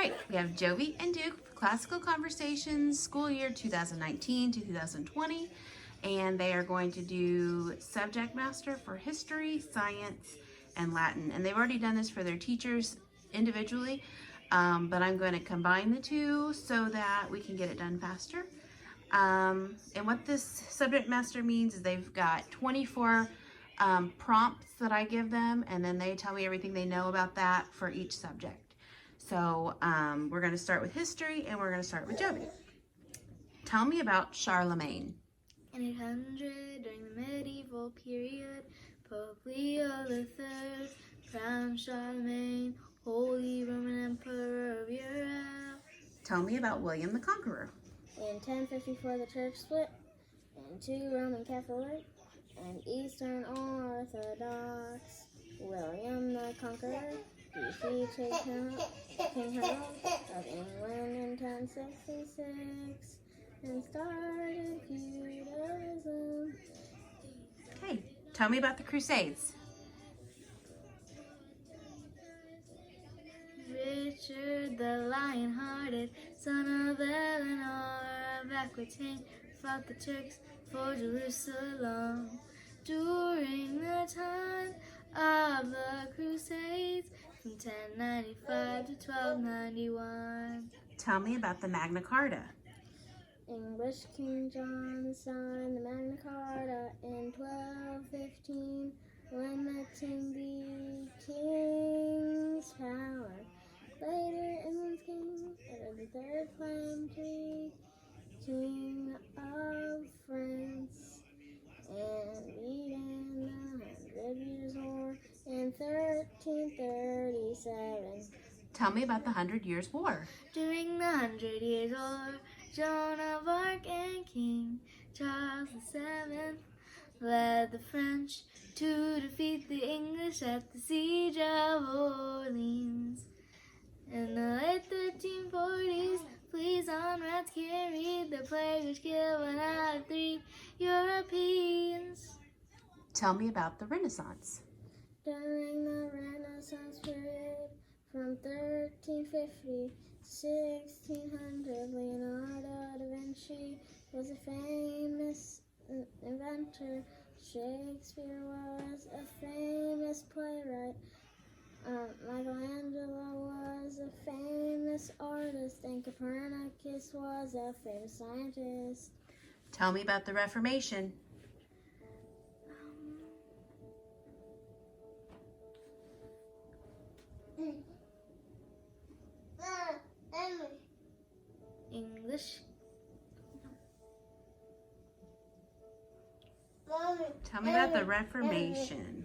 right, we have Jovie and Duke for Classical Conversations, school year 2019 to 2020. And they are going to do subject master for history, science, and Latin. And they've already done this for their teachers individually, but I'm going to combine the two so that we can get it done faster. And what this subject master means is they've got 24 prompts that I give them, and then they tell me everything they know about that for each subject. So we're going to start with history, and we're going to start with Jovie. Tell me about Charlemagne. In 800, during the medieval period, Pope Leo III crowned Charlemagne, Holy Roman Emperor of Europe. Tell me about William the Conqueror. In 1054, the church split into Roman Catholic and Eastern Orthodox. William the Conqueror defeated King Harold of England in 1066 and started feudalism. Okay, tell me about the Crusades. Richard the Lion-Hearted, son of Eleanor of Aquitaine, fought the Turks for Jerusalem during the time of the Crusades from 1095 to 1291. Tell me about the Magna Carta. English King John signed the Magna Carta in 1215, limiting the king's power. Later, England's king, Edward III, claimed to be King of France and began the 100 Years' War in 1337. Tell me about the 100 Years' War. During the 100 Years' War, Joan of Arc and King Charles VII led the French to defeat the English at the Siege of Orleans. In the late 1340s, fleas on rats carried the plague which killed 1 out of 3 Europeans. Tell me about the Renaissance. During the Renaissance period, from 1350 to 1600, Leonardo da Vinci was a famous inventor. Shakespeare was a famous playwright. Michelangelo was a famous artist, and Copernicus was a famous scientist. Tell me about the Reformation. English. Tell me about the Reformation.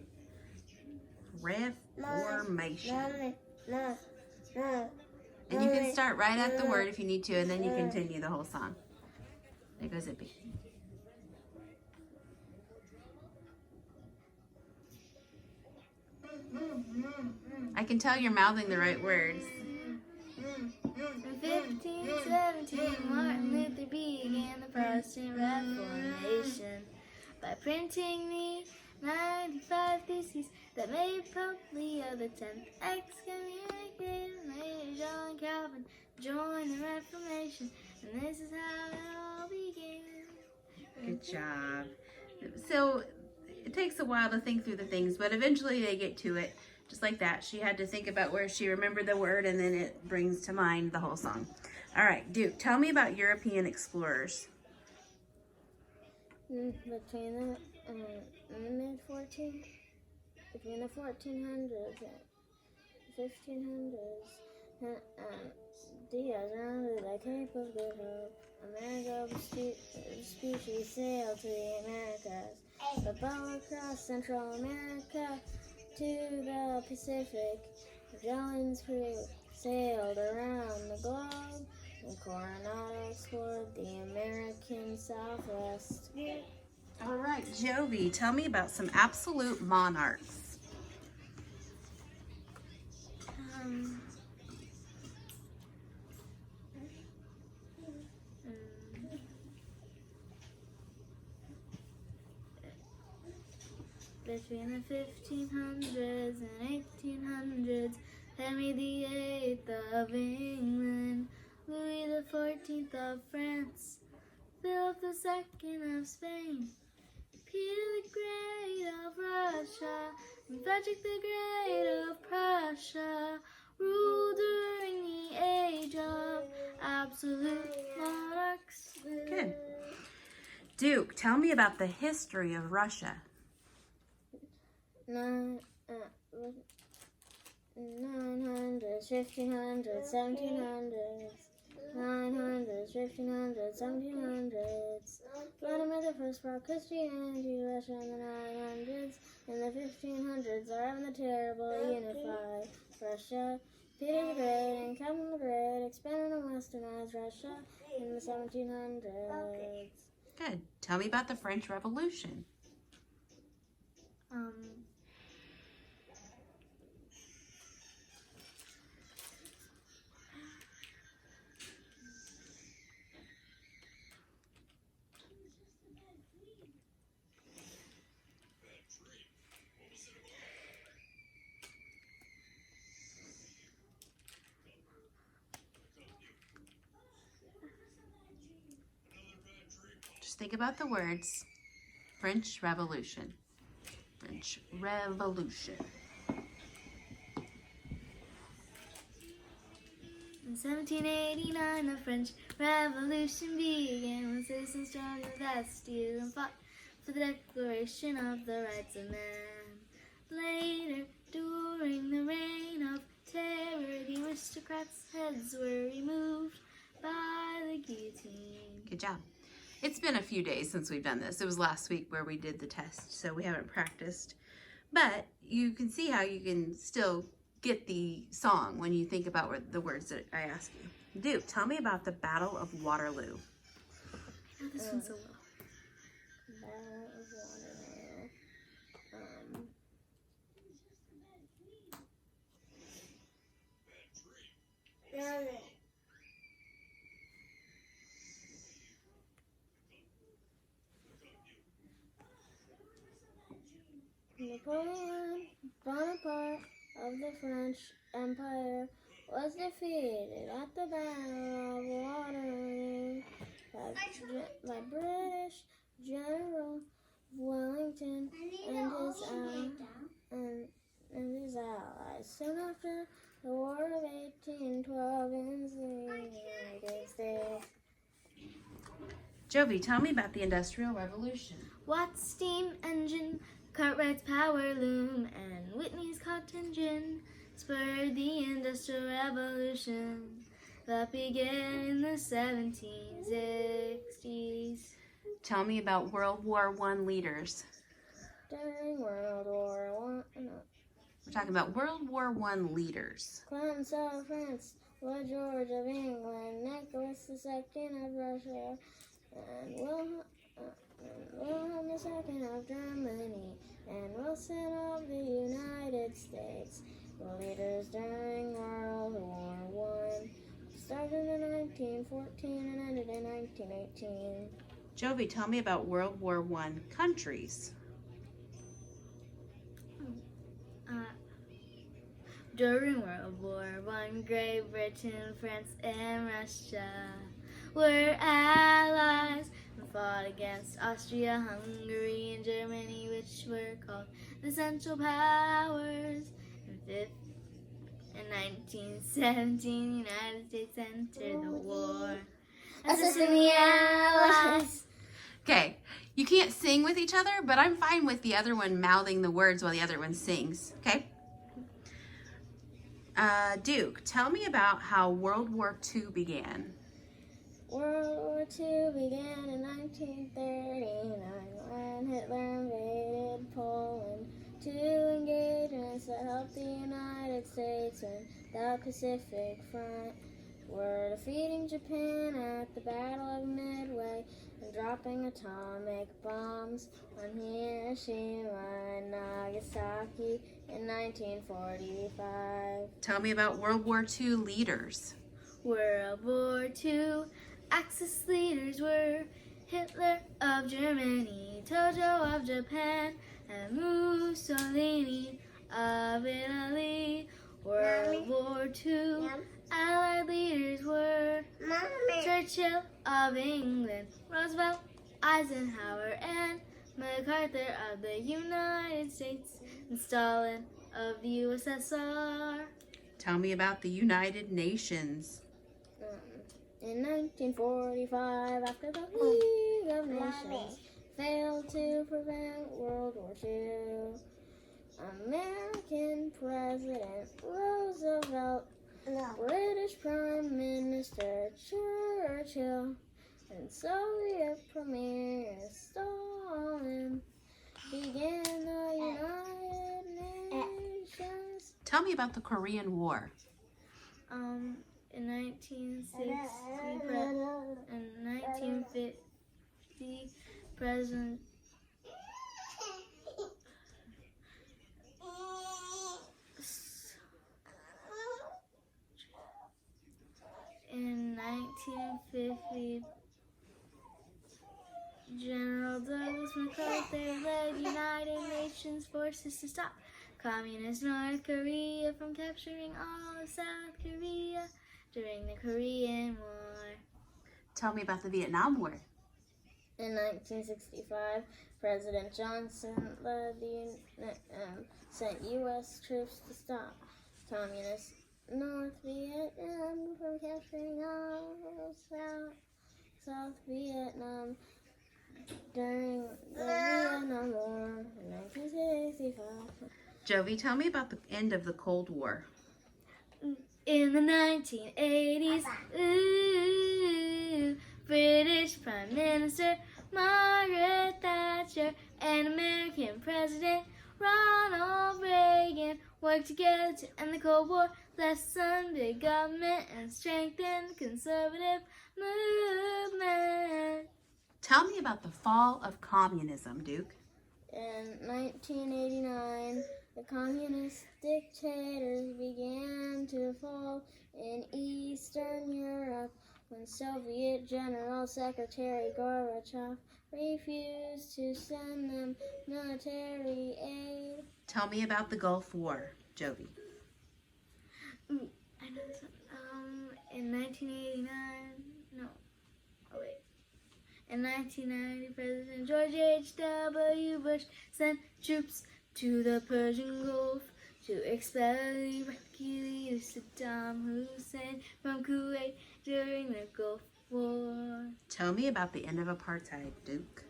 Reformation. And you can start right at the word if you need to, and then you continue the whole song. There goes Zippy. I can tell you're mouthing the right words. In 1517, Martin Luther began the Protestant Reformation by printing the 95 Theses that made Pope Leo X excommunicated Major John Calvin join the Reformation, and this is how it all began. Good job. So it takes a while to think through the things, but eventually they get to it. Just like that. She had to think about where she remembered the word, and then it brings to mind the whole song. All right, Duke, tell me about European explorers. Between the mid-1400s, between the 1400s and 1500s, Diaz rounded the Cape of Good Hope. American species sailed to the Americas, but both across Central America to the Pacific. Magellan's crew sailed around the globe, and Coronado explored the American Southwest. All right, Jovie, tell me about some absolute monarchs. Between the 1500s and 1800s, Henry VIII of England XIII of France, Philip II of Spain, Peter the Great of Russia, and Frederick the Great of Prussia ruled during the age of absolute monarchs. Good. Duke, tell me about the history of Russia. 900s, 1500s, 1700s, 900s, 1500s, 1700s. Vladimir the First brought Christianity to Russia in the 900s. In the 1500s, Ivan the Terrible unified Russia. Peter the Great and Catherine the Great expanded and westernized Russia in the 1700s. Good. Tell me about the French Revolution. Just think about the words. French Revolution. French Revolution. In 1789, the French Revolution began when citizens stormed the Bastille and fought for the declaration of the rights of man. Later, during the reign of terror, the aristocrats' heads were removed by the guillotine. Good job. It's been a few days since we've done this. It was last week where we did the test, so we haven't practiced. But you can see how you can still get the song when you think about the words that I ask you. Duke, tell me about the Battle of Waterloo. I know this one so well. Battle of Waterloo. Napoleon Bonaparte of the French Empire was defeated at the Battle of Waterloo by British General Wellington and his allies. Soon after the War of 1812 in the United States. Jovie, tell me about the Industrial Revolution. Watt's steam engine, Cartwright's power loom, and Whitney's cotton gin spurred the Industrial Revolution that began in the 1760s. Tell me about World War I leaders. During World War I, We're talking about World War I leaders. Clemens of France, Lloyd George of England, Nicholas II of Russia, and Wilhelm II of Germany, and Wilson of the United States were leaders during World War I. Started in 1914 and ended in 1918. Jovie, tell me about World War I countries. During World War I, Great Britain, France, and Russia were allies and fought against Austria, Hungary, and Germany, which were called the Central Powers. In 1917, the United States entered the war, assisting the Allies. Okay, you can't sing with each other, but I'm fine with the other one mouthing the words while the other one sings, okay? Duke, tell me about how World War II began. World War II began in 1939 when Hitler invaded Poland to engage to help the United States win the Pacific Front. We're defeating Japan at the Battle of Midway and dropping atomic bombs on Hiroshima and Nagasaki in 1945. Tell me about World War II leaders. World War II Axis leaders were Hitler of Germany, Tojo of Japan, and Mussolini of Italy. World War II Allied leaders were Churchill of England, Roosevelt, Eisenhower, and MacArthur of the United States, and Stalin of the USSR. Tell me about the United Nations. In 1945, after the League of Nations failed to prevent World War II, American President Roosevelt, British Prime Minister Churchill, and Soviet Premier Stalin began the United Nations. Tell me about the Korean War. In 1950, President General Douglas MacArthur led United Nations forces to stop Communist North Korea from capturing all of South Korea during the Korean War. Tell me about the Vietnam War. In 1965, President Johnson sent U.S. troops to stop Communist North Vietnam from capturing all of South Vietnam during the Vietnam War in 1965. Jovie, tell me about the end of the Cold War. In the 1980s, British Prime Minister Margaret Thatcher and American President Ronald Reagan worked together to end the Cold War, lessen big government, and strengthen the conservative movement. Tell me about the fall of communism, Duke. In 1989, the communist dictators began to fall in Eastern Europe when Soviet General Secretary Gorbachev refused to send them military aid. Tell me about the Gulf War, Jovie. I know this one. In 1990, President George H.W. Bush sent troops to the Persian Gulf to expel the Iraqi leader Saddam Hussein from Kuwait during the Gulf War. Tell me about the end of apartheid, Duke.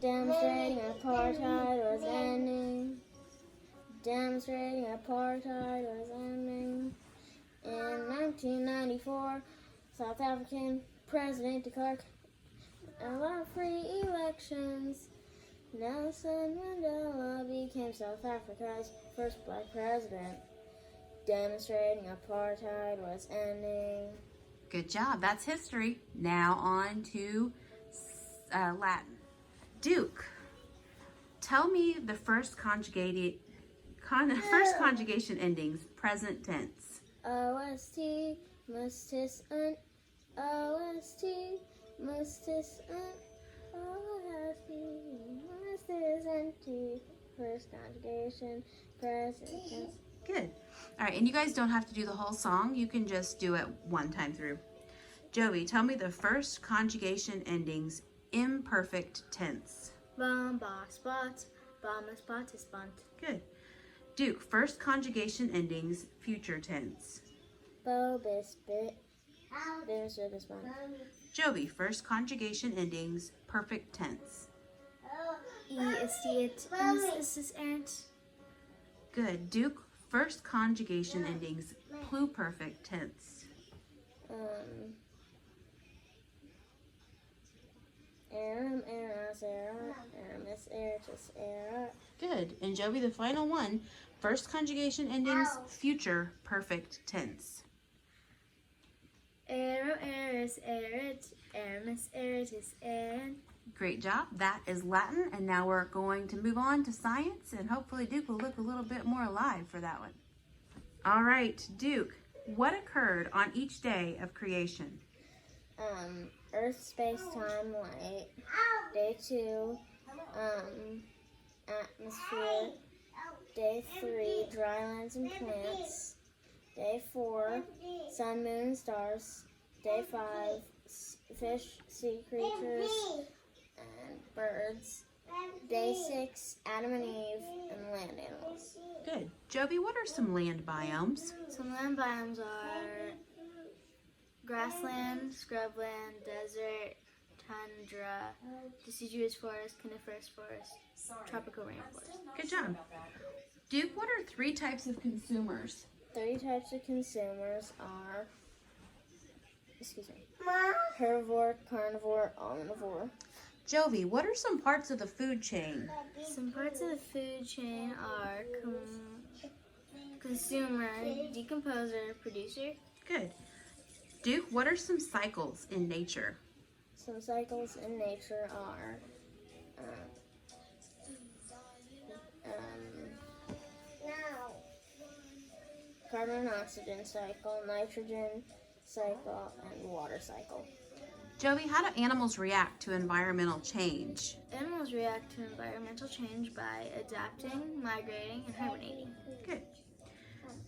Demonstrating apartheid was ending. Demonstrating apartheid was ending. In 1994, South African President declared allowed free elections. Nelson Mandela became South Africa's first black president. Demonstrating apartheid was ending. Good job. That's history. Now on to Latin. Duke, tell me the first conjugation endings, present tense. OST, mustis, OST, mustis, OST, mustis, first conjugation, present tense. Good. All right, and you guys don't have to do the whole song. You can just do it one time through. Jovie, tell me the first conjugation endings, imperfect tense. Bomba spot, bomba spot is spot. Good. Duke, first conjugation endings, future tense. Bobis, bit, there's a response. Jovie, first conjugation endings, perfect tense. Est, is errant. Good. Duke, first conjugation endings, pluperfect tense. Aram, eras, era, aramis, eritus, era. Good. And Jovie, the final one, first conjugation endings, future perfect tense. Ero, eris, erit, aramis, eritus, erant. Great job. That is Latin, and now we're going to move on to science, and hopefully Duke will look a little bit more alive for that one. All right, Duke, what occurred on each day of creation? Earth, space, time, light. Day 2, atmosphere. Day 3, dry lands and plants. Day 4, sun, moon, and stars. Day 5, fish, sea creatures, and birds. Day 6, Adam and Eve, and land animals. Good. Jovie, what are some land biomes? Some land biomes are grassland, scrubland, desert, tundra, deciduous forest, coniferous forest, tropical rainforest. Good job. Duke, what are 3 types of consumers? 3 types of consumers are, herbivore, carnivore, omnivore. Jovie, what are some parts of the food chain? Some parts of the food chain are consumer, decomposer, producer. Good. Duke, what are some cycles in nature? Some cycles in nature are carbon and oxygen cycle, nitrogen cycle, and water cycle. Jovie, how do animals react to environmental change? Animals react to environmental change by adapting, migrating, and hibernating. Good.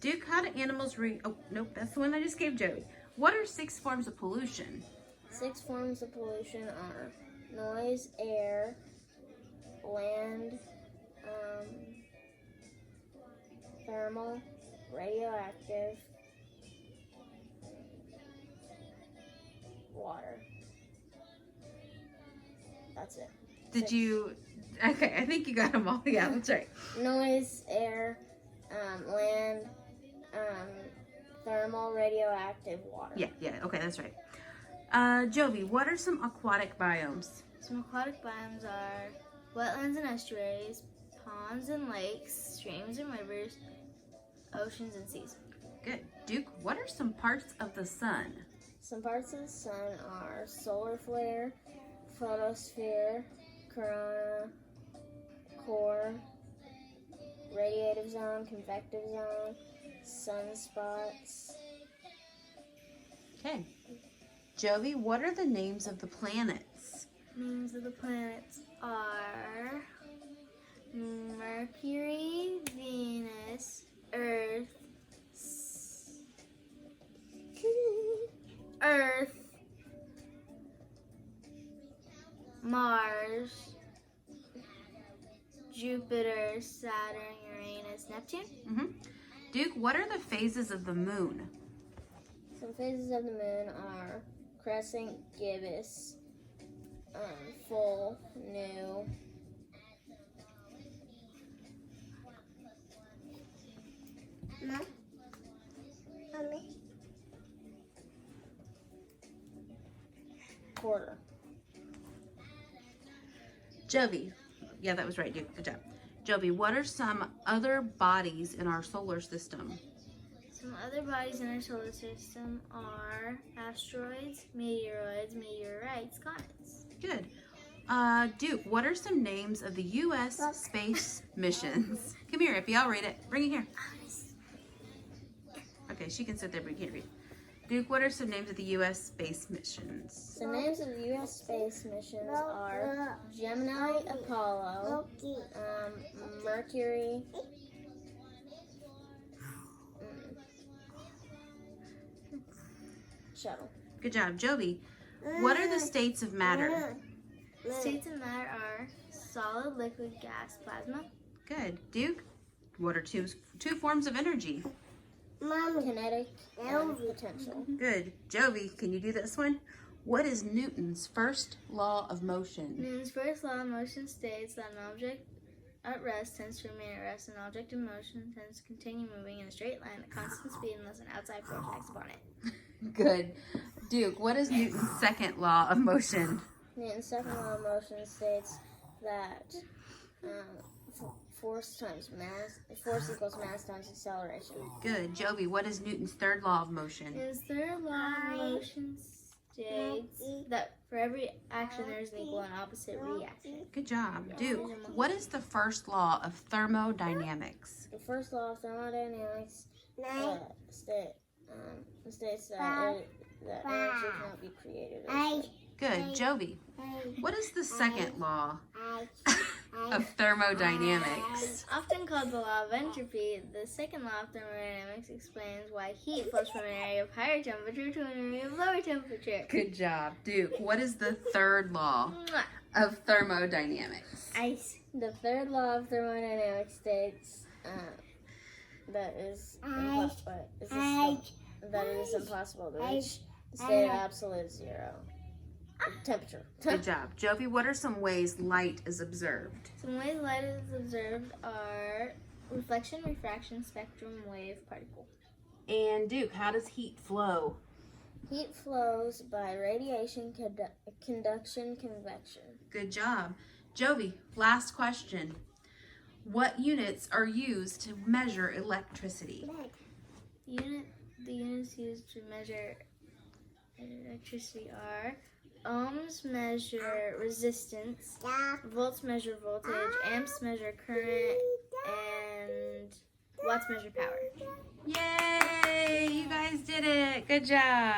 Duke, how do animals oh, nope, that's the one I just gave Jovie. What are 6 forms of pollution? 6 forms of pollution are noise, air, land, thermal, radioactive, water. That's it. Did you, okay, I think you got them all. Yeah, that's right. Noise, air, land, thermal, radioactive, water. Yeah, okay, that's right. Jovie, what are some aquatic biomes? Some aquatic biomes are wetlands and estuaries, ponds and lakes, streams and rivers, oceans and seas. Good. Duke, what are some parts of the sun? Some parts of the sun are solar flare, photosphere, corona, core, radiative zone, convective zone, sunspots. Okay. Jovie, what are the names of the planets? Names of the planets are Mercury, Venus, Earth, Mars, Jupiter, Saturn, Uranus, Neptune. Mm-hmm. Duke, what are the phases of the moon? Some phases of the moon are crescent, gibbous, full, new. Quarter. Jovie, yeah, that was right, Duke. Good job. Jovie, what are some other bodies in our solar system? Some other bodies in our solar system are asteroids, meteoroids, meteorites, comets. Good. Duke, what are some names of the U.S. space missions? Come here, Iffy, I'll read it. Bring it here. Okay, she can sit there, but you can't read. Duke, what are some names of the U.S. space missions? The names of the U.S. space missions are Gemini, Apollo, Mercury, shuttle. Good job. Jovie, what are the states of matter? States of matter are solid, liquid, gas, plasma. Good. Duke, what are two forms of energy? Kinetic and potential. Good. Jovie, can you do this one? What is Newton's first law of motion? Newton's first law of motion states that an object at rest tends to remain at rest. An object in motion tends to continue moving in a straight line at constant speed unless an outside force acts upon it. Good. Duke, what is Newton's second law of motion? Newton's second law of motion states that force equals mass times acceleration. Good. Jovie, what is Newton's third law of motion? His third law of motion states that for every action there is an equal and opposite reaction. Good job. Duke, what is the first law of thermodynamics? The first law of thermodynamics states that energy cannot be created. Good. Jovie, what is the second law of thermodynamics? Often called the law of entropy, the second law of thermodynamics explains why heat flows from an area of higher temperature to an area of lower temperature. Good job. Duke, what is the third law of thermodynamics? The third law of thermodynamics states that it is impossible to reach the state of absolute zero temperature. Good job. Jovie, what are some ways light is observed? Some ways light is observed are reflection, refraction, spectrum, wave, particle. And Duke, how does heat flow? Heat flows by radiation, conduction, convection. Good job. Jovie, last question. What units are used to measure electricity? The units used to measure electricity are ohms measure resistance, volts measure voltage, amps measure current, and watts measure power. Yay! You guys did it. Good job.